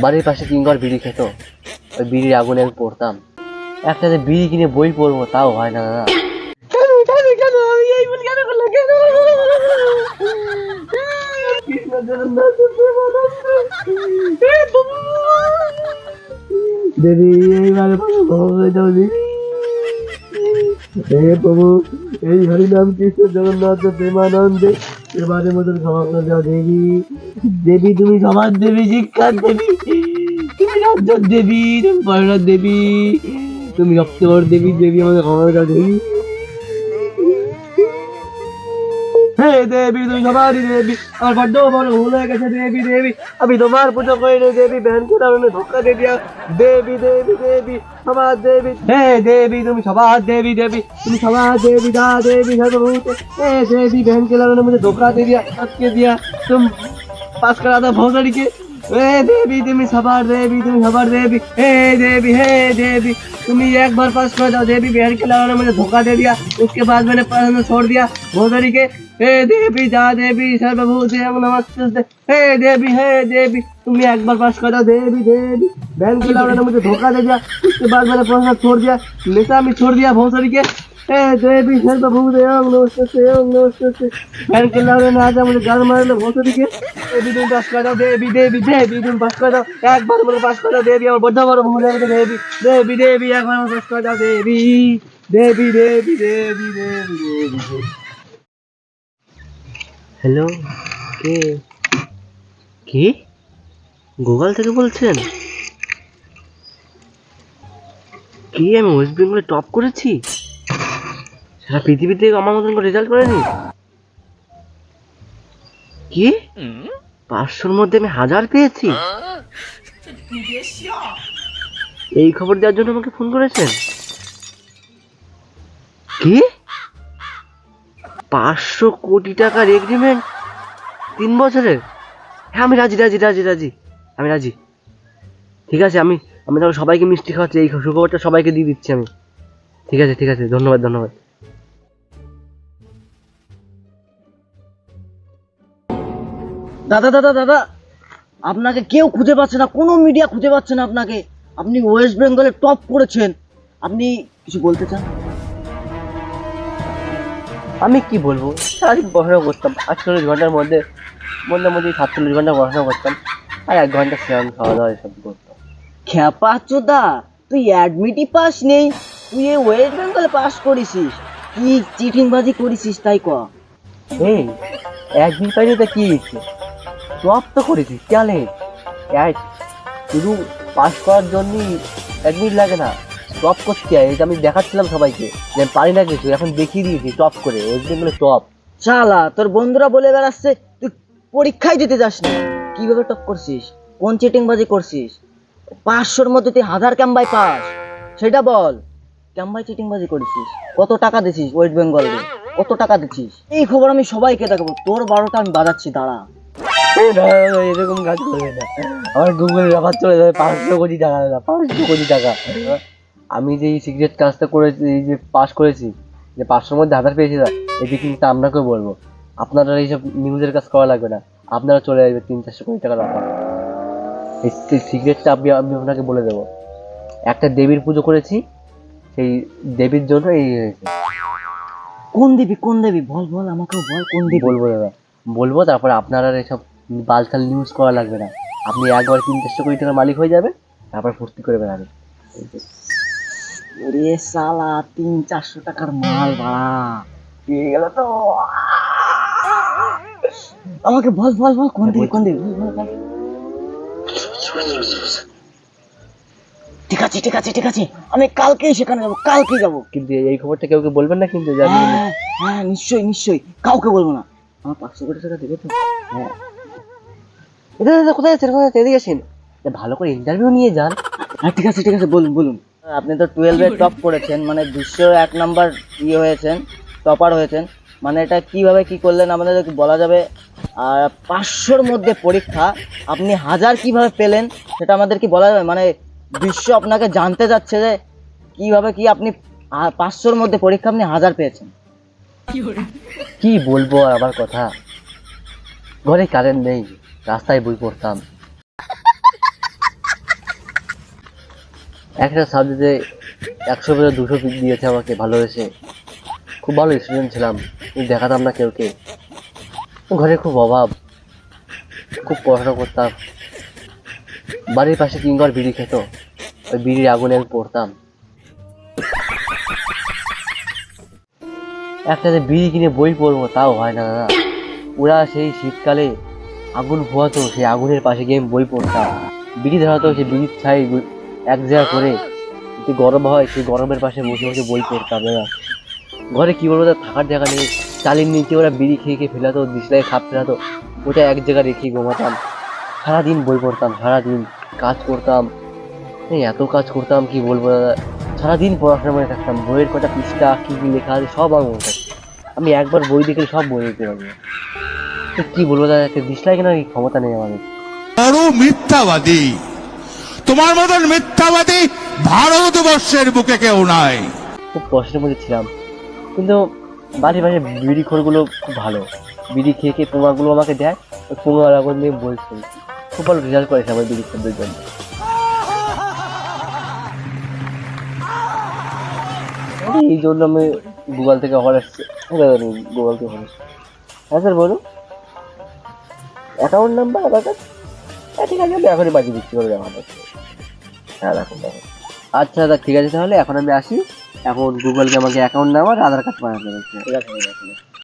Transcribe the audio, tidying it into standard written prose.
বাড়ির পাশে কিংকর বিড়ি খেত, ওই বিড়ির আগুনে আমি পড়তাম। একটা যে বিড়ি কিনে বই পড়বো তাও হয় না দাদা। কেন কেন কেন আমি এই ভুল কেন করলাম, কেন? কৃষ্ণ জগন্নাথ দেবী এইবারে হে প্রভু, এই হরি নাম কৃষ্ণ জগন্নাথ প্রেমানন্দে এবারে মতন ক্ষমা করে দাও দেবী। দেবী তুমি সমাজ দেবী, শিক্ষার দেবী, তুমি রাজ্যের দেবী, তুমি পয়নার দেবী, তুমি রক্তবর দেবী। দেবী আমাকে ক্ষমা করে দাও দেবী। হে দেবী তুমি সবারই দেবী, আমার বড্ড বড় ভুল হয়ে গেছে দেবী। দেবী আমি তোমার পুজো করিনি দেবী, ব্যাংকের কারণে ধোকা দিয়ে দিয়া দেবী। দেবী দেবী সবার দেবী, হে দেবী তুমি সবার দেবী। দেবী তুমি সবার দেবী, দা দেবী সর্বভূতে। হে দেবী ব্যাংকের কারণে मुझे धोखा दे दिया, अटके दिया, तुम पास करा था भोसड़ी के। हे देवी তুমি সবার দেবী, তুমি সবার দেবী। हे देवी हे देवी তুমি एक बार पास कर दो देवी, बहन के लाने मुझे धोखा दे दिया, उसके बाद मैंने पढ़ना छोड़ दिया भोसड़ी के। हे देवी जा देवी सर्वभूते नमस्ते। हे देवी तुम एक बार पास कर दो देवी। देवी बहन के लाने मुझे धोखा दे दिया, उसके बाद मैंने पढ़ना छोड़ दिया, नशा भी छोड़ दिया भोसड़ी के। हे देवी सर्वभूते नमस्ते। बहन के लाने ने आजा मुझे गाल मार लो भोसड़ी के। देवी तुम पास कर दो देवी। देवी तुम पास कर दो, एक बार मुझे पास कर दो देवी, और बड़ा बड़ा भूल है देवी। देवी एक बार पास कर दो देवी। देवी देवी देवी देवी देवी। হ্যালো, কে? কি গুগল থেকে বলছেন? কি আমি ওয়েস্ট বেঙ্গলে টপ করেছি? সারা পৃথিবীতে আমার মতন করে রেজাল্ট করেনি? কি 500-র মধ্যে আমি 1000 পেয়েছি? এই খবর দেওয়ার জন্য আমাকে ফোন করেছেন? কি 500 কোটি টাকার এগ্রিমেন্ট 3 বছরের? হ্যাঁ আমি রাজি রাজি রাজি রাজি আমি রাজি। ঠিক আছে, আমি তাহলে সবাইকে মিষ্টি খাওয়াচ্ছি, এই সুখবরটা সবাইকে দিয়ে দিচ্ছি আমি। ঠিক আছে ঠিক আছে, ধন্যবাদ ধন্যবাদ। দাদা দাদা দাদা, আপনাকে কেউ খুঁজে পাচ্ছে না, কোনো মিডিয়া খুঁজে পাচ্ছে না আপনাকে। আপনি ওয়েস্ট বেঙ্গলে টপ করেছেন, আপনি কিছু বলতে চান? আমি কি বলবো, সারাদিন পড়াশোনা করতাম 48 ঘন্টার মধ্যে 47 ঘন্টা পড়াশোনা করতাম, আর 1 ঘন্টা স্নান খাওয়া দাওয়া এসব করতাম। খ্যাপা চোদা, তুই অ্যাডমিটই পাস নেই, তুই এই ওয়েস্ট বেঙ্গলে পাস করেছিস, কি চিটিংবাজি করেছিস তাই ক? এই একদিন পাইলে তা কি হয়েছে, টপ তো করেছি চ্যালেঞ্জ। শুধু পাস করার জন্যই অ্যাডমিট লাগে না, টপ করতে হয়। এটা আমি দেখাচ্ছিলাম সবাইকে যে আমি পারি না কিছু, এখন দেখিয়ে দিয়েছি টপ করে, ওয়েস্ট বেঙ্গলে টপ। শালা তোর বন্ধুরা বলে বেড়াচ্ছে তুই পরীক্ষায় দিতে যাস না, কিভাবে টপ করছিস, কোন চিটিংবাজি করছিস? 500-র মধ্যে তুই 1000 ক্যাম্বাই পাস, সেটা বল। ক্যাম্বাই চিটিংবাজি করেছিস, কত টাকা দিছিস ওয়েস্ট বেঙ্গলকে, কত টাকা দিছিস? এই খবর আমি সবাইকে দেখাবো, তোর 12টা আমি বাজাচ্ছি, দাঁড়া। এরকম কাজ করবে না, আমার গুগল ব্যাপার চলে যাবে 500 কোটি টাকা। 500 কোটি টাকা আমি যে এই সিক্রেট কাজটা করেছি, এই যে পাস করেছি, যে 500-র মধ্যে 1000 পেয়েছি, এটি কিন্তু আপনাকেও বলবো, আপনারা এইসব নিউজের কাজ করা লাগবে না, আপনারা চলে আসবে 300-400 কোটি টাকা টাকা। এই সিক্রেটটা আমি আপনাকে বলে দেবো। একটা দেবীর পুজো করেছি, সেই দেবীর জন্য এই হয়েছে। কোন দেবী কোন দেবী বল বল, আমাকেও বল কোন দেবী। বলবো দাদা, বলবো, তারপরে আপনারা এইসব বালতাল নিউজ করা লাগবে না, আপনি একবার 300 কোটি টাকার মালিক হয়ে যাবে, তারপর ফুর্তি করবেন। আমি ওরে শালা 300-400 টাকার মাল ভাড়া পেয়ে গেল তো। আমাকে বল বল বল কোন দেবী কোন দেবী, বল, বল। ঠিক আছে ঠিক আছে ঠিক আছে, আমি কালকেই সেখানে যাবো, কালকেই যাবো। কিন্তু এই খবরটা কেউকে বলবেন না কিন্তু, জানি হ্যাঁ হ্যাঁ নিশ্চয়ই নিশ্চয়ই, কাউকে বলবো না। আমার 500 কোটি টাকা দেবে তো? হ্যাঁ। কোথায় আছেন, এদিকে আসেন, ভালো করে ইন্টারভিউ নিয়ে যান। হ্যাঁ ঠিক আছে ঠিক আছে, বলুন বলুন। আপনি তো 12-এ টপ করেছেন, মানে বিশ্বের 1 নাম্বার ইয়ে হয়েছেন, টপার হয়েছেন, মানে এটা কিভাবে কি করলেন আমাদের বলা যাবে? আর 500-র মধ্যে পরীক্ষা আপনি 1000 কিভাবে পেলেন সেটা আমাদের কি বলা যাবে? মানে বিশ্ব আপনাকে জানতে যাচ্ছে যে কিভাবে কি আপনি 500-র মধ্যে পরীক্ষা আপনি 1000 পেয়েছেন। কি বলবো আর আমার কথা, ঘরে কারেন্ট নেই, রাস্তায় বই পড়তাম। একটা সাবজেক্টে 100 200 দিয়েছে আমাকে ভালোবেসে। খুব ভালো স্টুডেন্ট ছিলাম, কিন্তু দেখাতাম না কেউকে। ঘরে খুব অভাব, খুব পড়াশোনা করতাম। বাড়ির পাশে 3 ঘর বিড়ি খেত, ওই বিড়ির আগুনে আমি পড়তাম। একটা যে বিড়ি কিনে বই পড়বো তাও হয় না দাদা। ওরা সেই শীতকালে আগুন পোহাতো, সেই আগুনের পাশে গিয়ে আমি বই পড়তাম। বিড়ি ধরাতো, সেই বিড়ির ছাই এক জায়গা করে, যদি গরম হয় সেই গরমের পাশে বসে বসে বই পড়তাম দাদা। ঘরে কি বলবো, থাকার জায়গা নেই, চালির নিচে ওরা বিড়ি খেয়ে খেয়ে ফেলাতো, দিশলাই খাপ ফেলাতো, ওটা এক জায়গায় রেখে ঘুমাতাম। সারাদিন বই পড়তাম, সারাদিন কাজ করতাম। এত কাজ করতাম কি বলবো দাদা, সারাদিন পড়াশোনা করে থাকতাম। বইয়ের কটা পৃষ্ঠা কি কি লেখা আছে সব আমার মনে থাকে। আমি একবার বই দেখে সব বই দিতে পারবো। কি বলবো দাদা, একটা দিশলাই কেনার ক্ষমতা নেই আমাদের। বড় মিথ্যাবাদী, তোমার মতন মিথ্যাবাদী ভারতবর্ষের বুকে কেউ নাই। খুব কষ্টের মধ্যে ছিলাম, কিন্তু বাড়ি বাড়ি বিড়ি খোরগুলো খুব ভালো, বিড়ি খেয়ে খেয়ে পোঙাগুলো আমাকে দেয়, ওই পোঙা আগুন নিয়ে বই শুনি। খুব ভালো রেজাল্ট করেছে আমার বিড়ি খোরদের জন্য। এই জন্য আমি গুগল থেকে অফার আসছে, গুগল থেকে অফার। হ্যাঁ স্যার বলুন, অ্যাকাউন্ট নাম্বার আধার কার্ড? হ্যাঁ ঠিক আছে, আমি এখনই বাজিয়ে দিচ্ছি করে দেওয়া হবে। হ্যাঁ রাখুন রাখুন। আচ্ছা দাদা ঠিক আছে, তাহলে এখন আমি আসি। এখন গুগলকে আমাকে অ্যাকাউন্ট নাম্বার আধার কার্ড বানাতে হবে। ঠিক আছে।